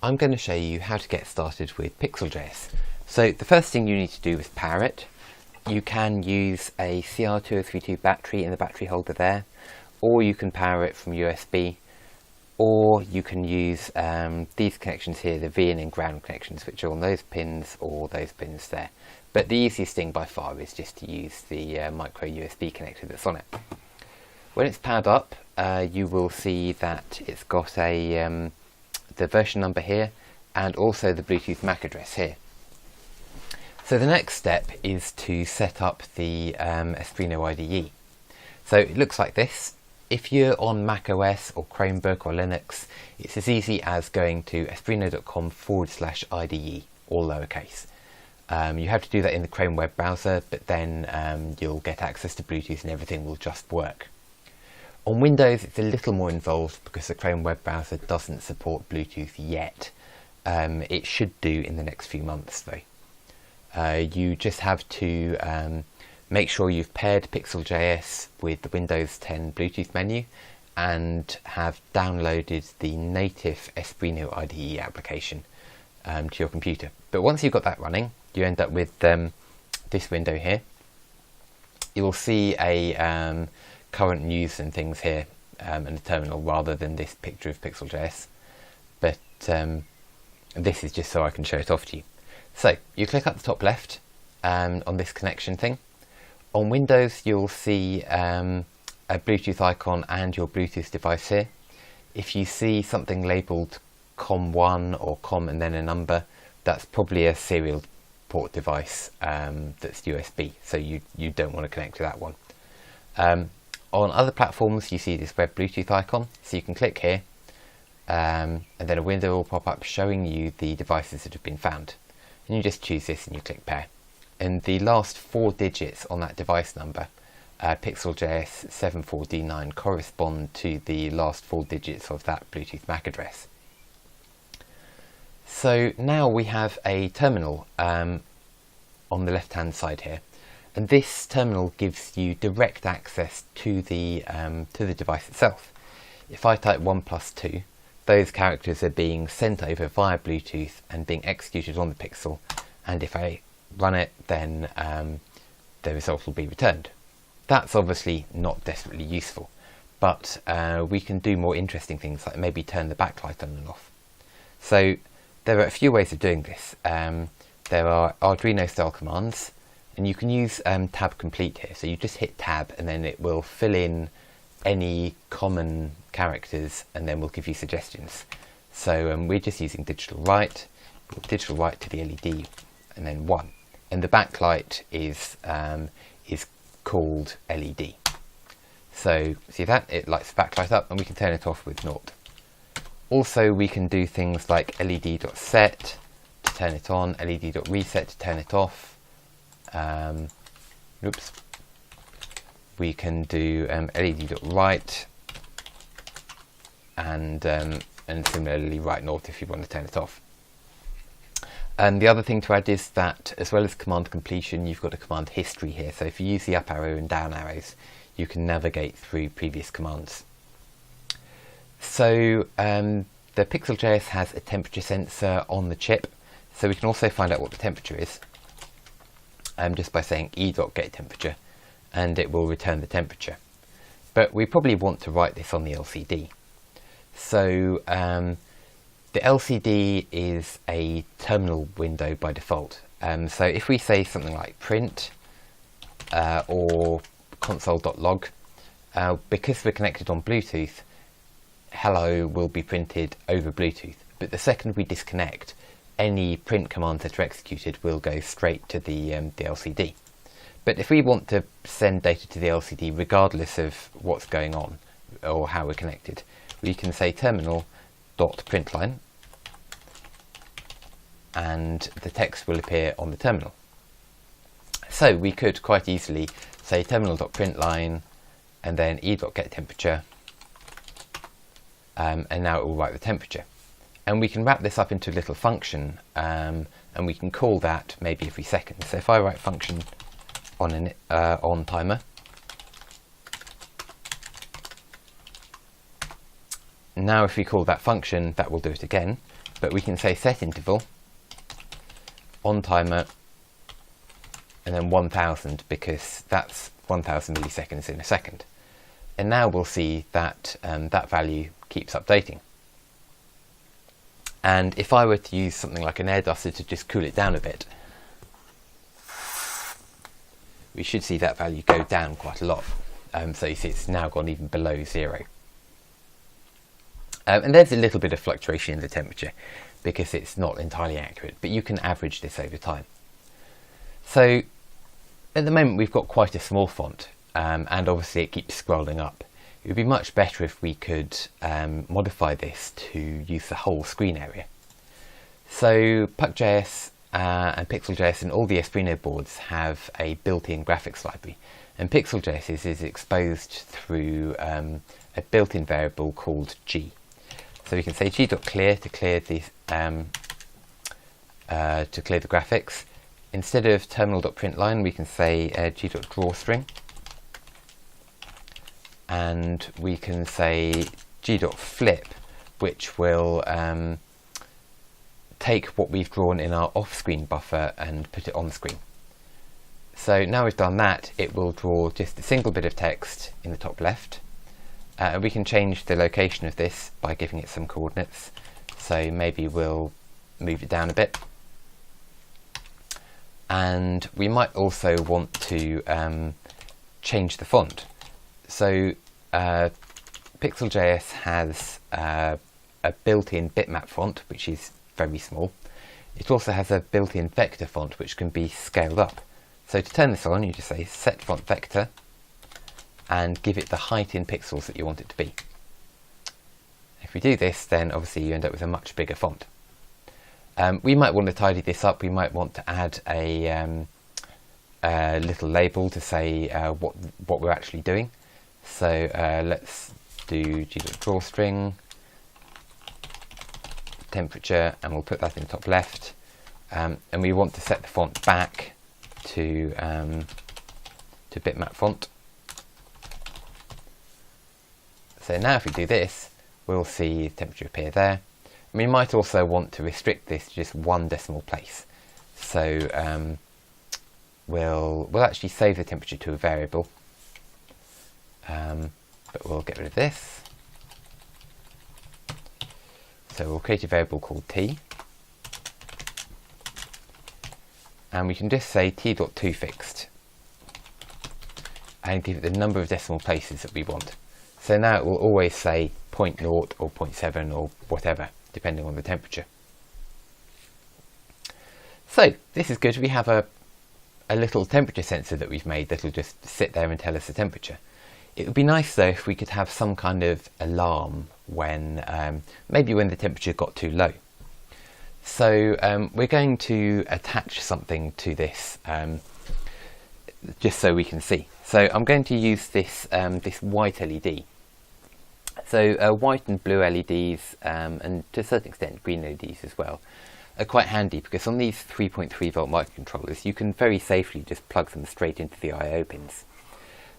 I'm going to show you how to get started with Pixl.js. So the first thing you need to do is power it. You can use a CR2032 battery in the battery holder there, or you can power it from USB, or you can use these connections here, the V and ground connections, which are on those pins or those pins there. But the easiest thing by far is just to use the micro USB connector that's on it. When it's powered up, you will see that it's got a the version number here and also the Bluetooth MAC address here. So the next step is to set up the Espruino IDE. So it looks like this. If you're on Mac OS or Chromebook or Linux, it's as easy as going to espruino.com/IDE, all lowercase. You have to do that in the Chrome web browser, but then you'll get access to Bluetooth and everything will just work. On Windows, it's a little more involved because the Chrome web browser doesn't support Bluetooth yet. It should do in the next few months though. You just have to make sure you've paired Pixl.js with the Windows 10 Bluetooth menu and have downloaded the native Espruino IDE application to your computer. But once you've got that running, you end up with this window here. You'll see a current news and things here and the terminal rather than this picture of Pixl.js, but this is just so I can show it off to you. So you click up the top left on this connection thing. On Windows you'll see a Bluetooth icon and your Bluetooth device here. If you see something labelled COM1 or COM and then a number, that's probably a serial port device that's USB, so you don't want to connect to that one. On other platforms you see this web Bluetooth icon, so you can click here and then a window will pop up showing you the devices that have been found. And you just choose this and you click pair. And the last 4 digits on that device number, Pixl.js 74D9, correspond to the last 4 digits of that Bluetooth MAC address. So now we have a terminal on the left hand side here. And this terminal gives you direct access to the device itself. If I type 1+2, those characters are being sent over via Bluetooth and being executed on the Pixl. And if I run it, then the result will be returned. That's obviously not desperately useful, but we can do more interesting things like maybe turn the backlight on and off. So there are a few ways of doing this. There are Arduino style commands. And you can use tab complete here, so you just hit tab and then it will fill in any common characters and then we'll give you suggestions. So we're just using digital right to the LED and then 1. And the backlight is called LED. So see that? It lights the backlight up and we can turn it off with 0. Also we can do things like led.set to turn it on, led.reset to turn it off. We can do led.write and similarly write 0 if you want to turn it off. And the other thing to add is that as well as command completion, you've got a command history here. So if you use the up arrow and down arrows, you can navigate through previous commands. So the Pixl.js has a temperature sensor on the chip, so we can also find out what the temperature is. Just by saying e.getTemperature, and it will return the temperature. But we probably want to write this on the LCD. So the LCD is a terminal window by default. So if we say something like print or console.log, because we're connected on Bluetooth, hello will be printed over Bluetooth. But the second we disconnect, any print commands that are executed will go straight to the LCD. But if we want to send data to the LCD regardless of what's going on or how we're connected, we can say terminal.println and the text will appear on the terminal. So we could quite easily say terminal.println and then e.getTemperature and now it will write the temperature. And we can wrap this up into a little function and we can call that maybe every second. So if I write function on timer now if we call that function, that will do it again, but we can say set interval on timer and then 1000, because that's 1000 milliseconds in a second. And now we'll see that that value keeps updating. And if I were to use something like an air duster to just cool it down a bit, we should see that value go down quite a lot. So you see it's now gone even below 0. And there's a little bit of fluctuation in the temperature because it's not entirely accurate, but you can average this over time. So at the moment we've got quite a small font, and obviously it keeps scrolling up. It would be much better if we could modify this to use the whole screen area. So Puck.js and Pixl.js and all the Espruino boards have a built-in graphics library, and Pixl.js is exposed through a built-in variable called g. So we can say g.clear to clear the graphics. Instead of terminal.println, we can say g.drawString, and we can say g.flip, which will take what we've drawn in our off-screen buffer and put it on screen. So now we've done that, it will draw just a single bit of text in the top left. We can change the location of this by giving it some coordinates. So maybe we'll move it down a bit. And we might also want to change the font. So Pixl.js has a built-in bitmap font, which is very small. It also has a built-in vector font, which can be scaled up. So to turn this on, you just say set font vector and give it the height in pixels that you want it to be. If we do this, then obviously you end up with a much bigger font. We might want to tidy this up. We might want to add a little label to say what we're actually doing. So let's do g.drawString temperature, and we'll put that in the top left. And we want to set the font back to bitmap font. So now if we do this, we'll see temperature appear there. And we might also want to restrict this to just one decimal place. So we'll actually save the temperature to a variable, but we'll get rid of this. So we'll create a variable called t, and we can just say t.toFixed and give it the number of decimal places that we want. So now it will always say 0.0 or 0.7 or whatever, depending on the temperature. So this is good. We have a little temperature sensor that we've made that will just sit there and tell us the temperature. It would be nice though if we could have some kind of alarm when maybe when the temperature got too low. So we're going to attach something to this just so we can see. So I'm going to use this this white LED. So white and blue LEDs and to a certain extent green LEDs as well are quite handy, because on these 3.3 volt microcontrollers you can very safely just plug them straight into the I/O pins.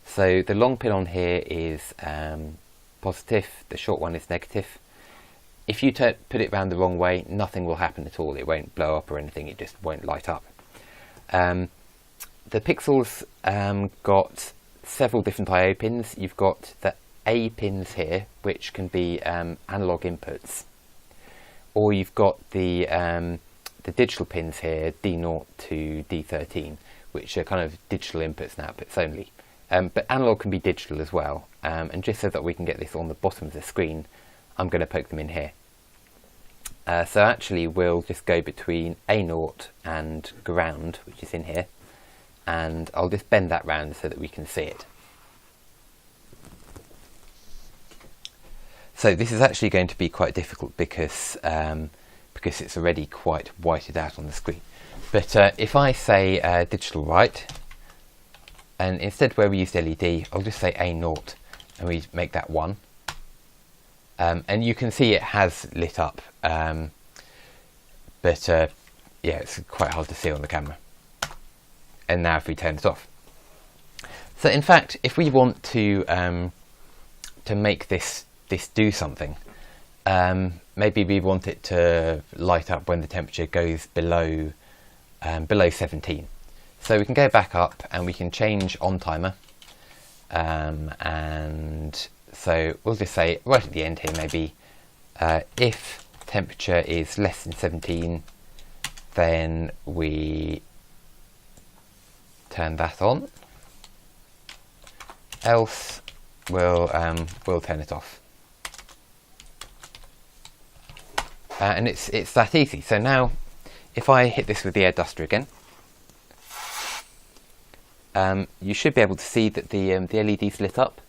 So the long pin on here is positive, the short one is negative. If you put it round the wrong way, nothing will happen at all. It won't blow up or anything, it just won't light up. The Pixels got several different I/O pins. You've got the A pins here, which can be analog inputs, or you've got the digital pins here, D0 to D13, which are kind of digital inputs and outputs only. But analog can be digital as well, and just so that we can get this on the bottom of the screen, I'm going to poke them in here. So actually we'll just go between A0 and ground, which is in here, and I'll just bend that round so that we can see it. So this is actually going to be quite difficult because it's already quite whited out on the screen. But if I say digital right, and instead where we used LED, I'll just say A0, and we make that 1. And you can see it has lit up, but yeah, it's quite hard to see on the camera. And now if we turn it off. So in fact, if we want to make this do something, maybe we want it to light up when the temperature goes below 17. So we can go back up and we can change on timer, and so we'll just say right at the end here, maybe if temperature is less than 17, then we turn that on, else we'll turn it off. And it's that easy. So now if I hit this with the air duster again, you should be able to see that the LED's lit up,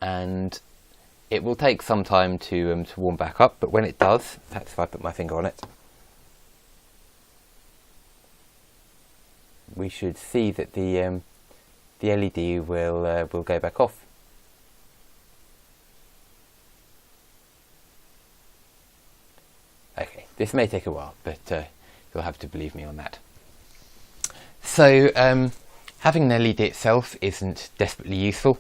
and it will take some time to warm back up, but when it does, perhaps if I put my finger on it, we should see that the LED will go back off. Okay, this may take a while, but you'll have to believe me on that. So having an LED itself isn't desperately useful.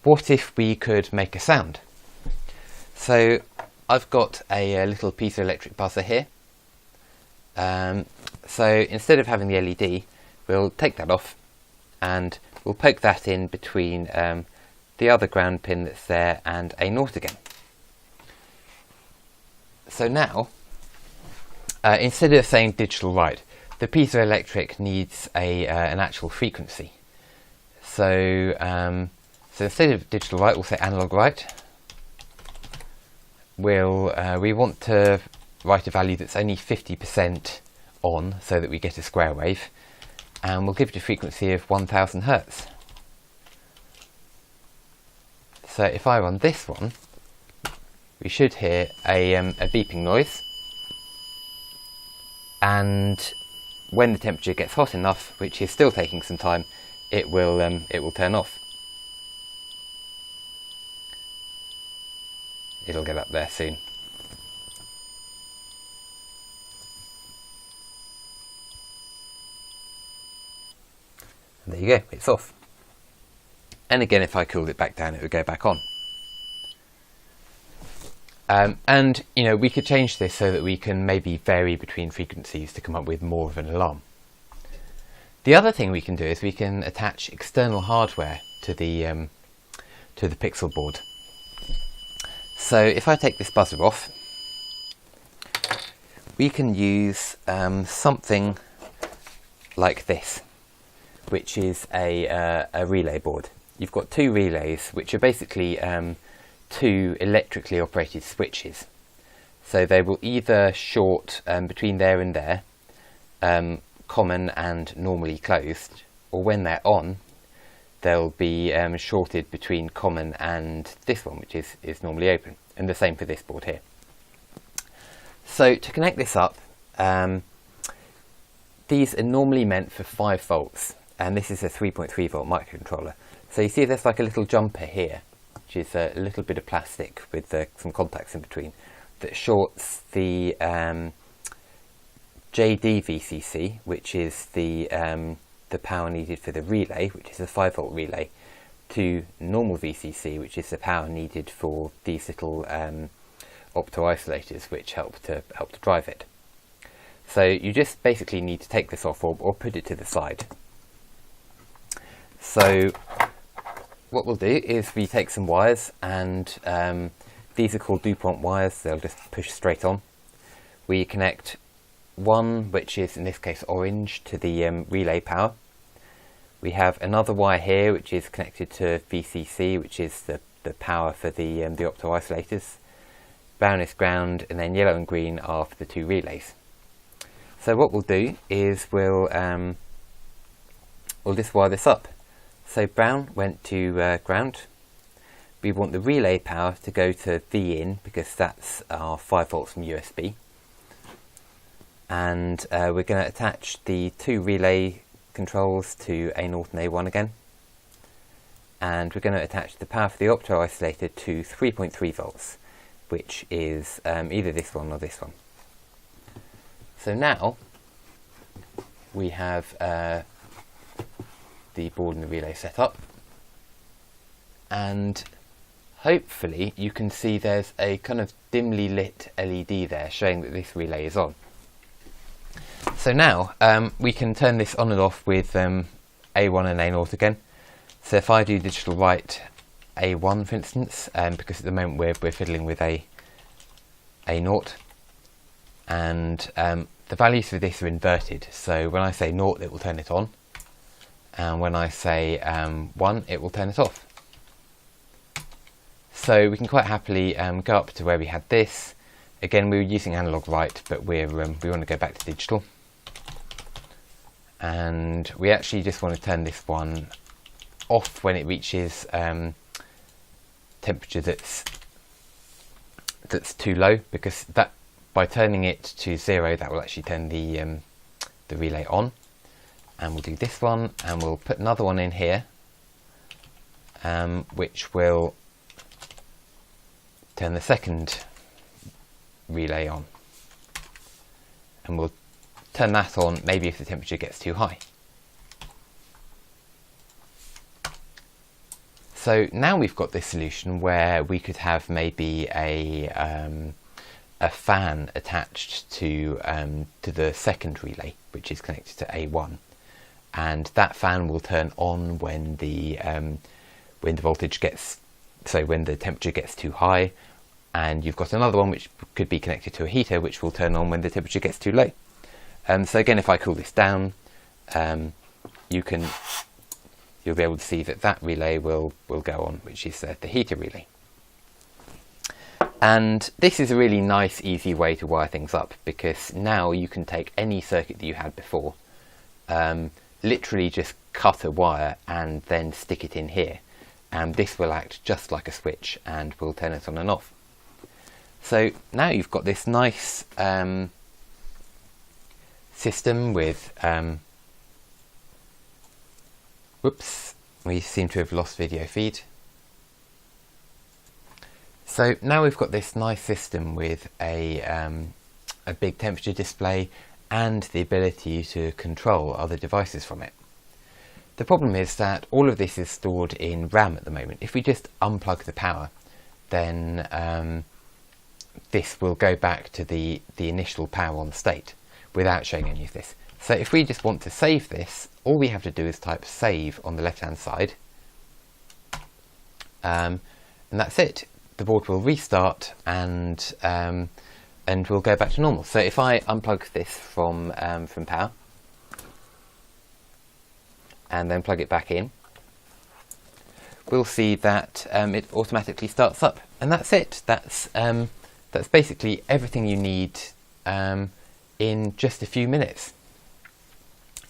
What if we could make a sound? So I've got a little piezoelectric buzzer here. So instead of having the LED, we'll take that off and we'll poke that in between the other ground pin that's there and a naught again. So now, instead of saying digital write, the piezoelectric needs an actual frequency. So, so instead of digital write, we'll say analog write. We want to write a value that's only 50% on, so that we get a square wave, and we'll give it a frequency of 1000 Hertz. So if I run this one, we should hear a beeping noise, and when the temperature gets hot enough, which is still taking some time, it will turn off. It'll get up there soon. And there you go, it's off. And again, if I cooled it back down, it would go back on. And we could change this so that we can maybe vary between frequencies to come up with more of an alarm. The other thing we can do is we can attach external hardware to the Pixl board. So if I take this buzzer off, we can use something like this, which is a relay board. You've got two relays, which are basically two electrically operated switches. So they will either short between there and there, common and normally closed, or when they're on, they'll be shorted between common and this one, which is normally open, and the same for this board here. So to connect this up, these are normally meant for 5 volts, and this is a 3.3 volt microcontroller. So you see there's like a little jumper here, which is a little bit of plastic with some contacts in between, that shorts the JD VCC, which is the power needed for the relay, which is a 5 volt relay, to normal VCC, which is the power needed for these little opto-isolators, which help to drive it. So you just basically need to take this off or put it to the side. So what we'll do is we take some wires, and these are called DuPont wires, they'll just push straight on. We connect one, which is in this case orange, to the relay power. We have another wire here which is connected to VCC, which is the power for the opto-isolators. Brown is ground, and then yellow and green are for the 2 relays. So what we'll do is we'll just wire this up. So brown went to ground. We want the relay power to go to V in, because that's our 5 volts from USB. And we're going to attach the 2 relay controls to A0 and A1 again. And we're going to attach the power for the opto-isolator to 3.3 volts, which is either this one or this one. So now we have the board and the relay set up, and hopefully you can see there's a kind of dimly lit LED there showing that this relay is on. So now we can turn this on and off with A1 and A0 again. So if I do digital write A1 for instance, because at the moment we're fiddling with A0, and the values for this are inverted. So when I say 0 it will turn it on, and when I say 1 it will turn it off. So we can quite happily go up to where we had this. Again, we were using analog write, but we want to go back to digital. And we actually just want to turn this one off when it reaches temperature that's too low, because that by turning it to 0 that will actually turn the relay on. And we'll do this one, and we'll put another one in here, which will turn the second relay on, and we'll turn that on maybe if the temperature gets too high. So now we've got this solution where we could have maybe a fan attached to the second relay, which is connected to A1, and that fan will turn on when the voltage gets, so when the temperature gets too high, and you've got another one which could be connected to a heater which will turn on when the temperature gets too low. So again, if I cool this down, you'll be able to see that relay will go on, which is the heater relay. And this is a really nice, easy way to wire things up, because now you can take any circuit that you had before, literally just cut a wire and then stick it in here, and this will act just like a switch and will turn it on and off. So now you've got this nice system with whoops, we seem to have lost video feed. So now we've got this nice system with a big temperature display and the ability to control other devices from it. The problem is that all of this is stored in RAM at the moment. If we just unplug the power, then this will go back to the initial power on state without showing any of this. So if we just want to save this, all we have to do is type save on the left hand side, and that's it. The board will restart and we'll go back to normal. So if I unplug this from power and then plug it back in, we'll see that it automatically starts up, and that's it. That's basically everything you need in just a few minutes.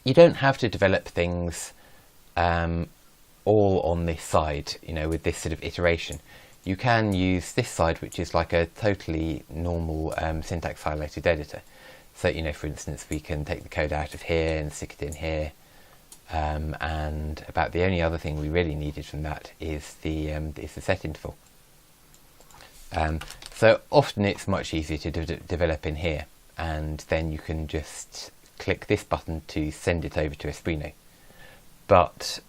You don't have to develop things all on this side, with this sort of iteration. You can use this side, which is like a totally normal syntax highlighted editor. So, for instance, we can take the code out of here and stick it in here. And about the only other thing we really needed from that is the set interval. So often it's much easier to develop in here, and then you can just click this button to send it over to Espruino. But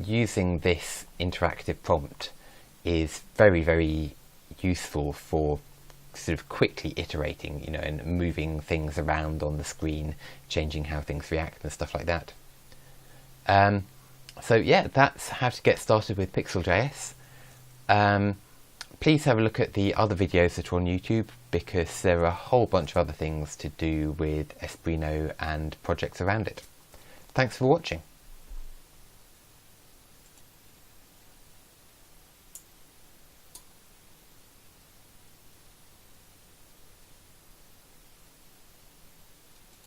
using this interactive prompt is very, very useful for sort of quickly iterating, and moving things around on the screen, changing how things react and stuff like that. So yeah, that's how to get started with Pixl.js. Please have a look at the other videos that are on YouTube, because there are a whole bunch of other things to do with Espruino and projects around it. Thanks for watching.